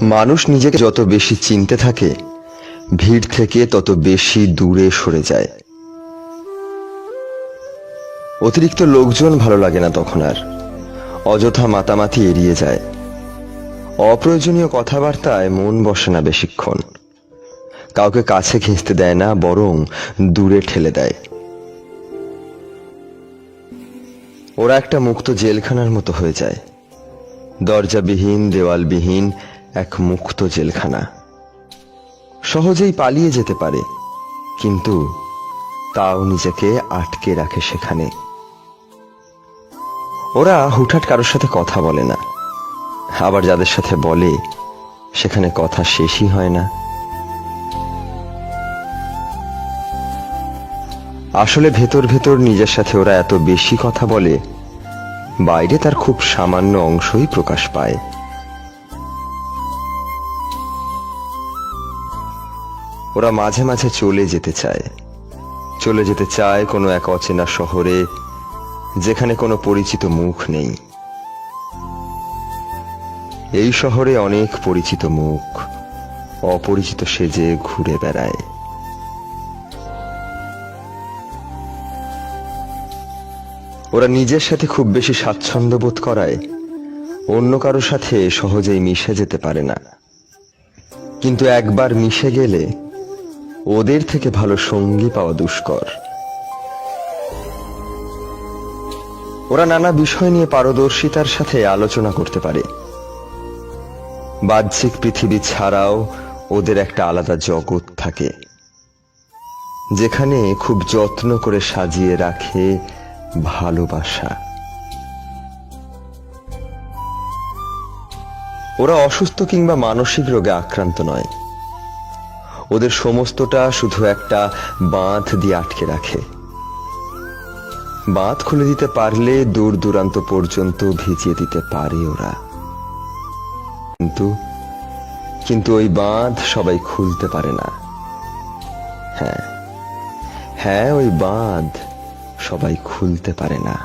মানুষ নিজেকে যত বেশি চিনতে থাকে, ভিড় থেকে তত বেশি দূরে সরে যায়। অতিরিক্ত লোকজন ভালো লাগে না তখন আর, অযথা মাতামাতি এড়িয়ে যায়। অপ্রয়োজনীয় কথাবার্তায় মন বসে না বেশিক্ষণ, কাউকে কাছে ঘেঁষতে দেয় না, বরং দূরে ঠেলে দেয়। ওরা একটা মুক্ত জেলখানার মতো হয়ে যায়, দরজাবিহীন দেওয়ালবিহীন এক মুক্ত জেলখানা। সহজেই পালিয়ে যেতে পারে, কিন্তু তাও নিজেকে আটকে রাখে সেখানে। ওরা হুটহাট কারোর সাথে কথা বলে না, আবার যাদের সাথে বলে সেখানে কথা শেষই হয় না। আসলে ভেতর ভেতর নিজের সাথে ওরা এত বেশি কথা বলে, বাইরে তার খুব সামান্য অংশই প্রকাশ পায়। ওরা মাঝে মাঝে চলে যেতে চায় কোনো এক অচেনা শহরে, যেখানে কোনো পরিচিত মুখ নেই। এই শহরে অনেক পরিচিত মুখ অপরিচিত সেজে ঘুরে বেড়ায়। ওরা নিজের সাথে খুব বেশি স্বাচ্ছন্দ্য বোধ করায় অন্য কারোর সাথে সহজেই মিশে যেতে পারে না, কিন্তু একবার মিশে গেলে ওদের থেকে ভালো সঙ্গী পাওয়া দুষ্কর। ওরা নানা বিষয় নিয়ে পারদর্শিতার সাথে আলোচনা করতে পারে। বাহ্যিক পৃথিবী ছাড়াও ওদের একটা আলাদা জগৎ থাকে, যেখানে খুব যত্ন করে সাজিয়ে রাখে ভালোবাসা। ওরা অসুস্থ কিংবা মানসিক রোগে আক্রান্ত নয়, ওদের সমস্তটা শুধু একটা বাঁধ দিয়ে আটকে রাখে। বাঁধ খুলে দিতে পারলে দূর দূরান্ত পর্যন্ত ভিজিয়ে দিতে পারে ওরা, কিন্তু ওই বাঁধ সবাই খুলতে পারে না। হ্যাঁ, ওই বাঁধ সবাই খুলতে পারে না।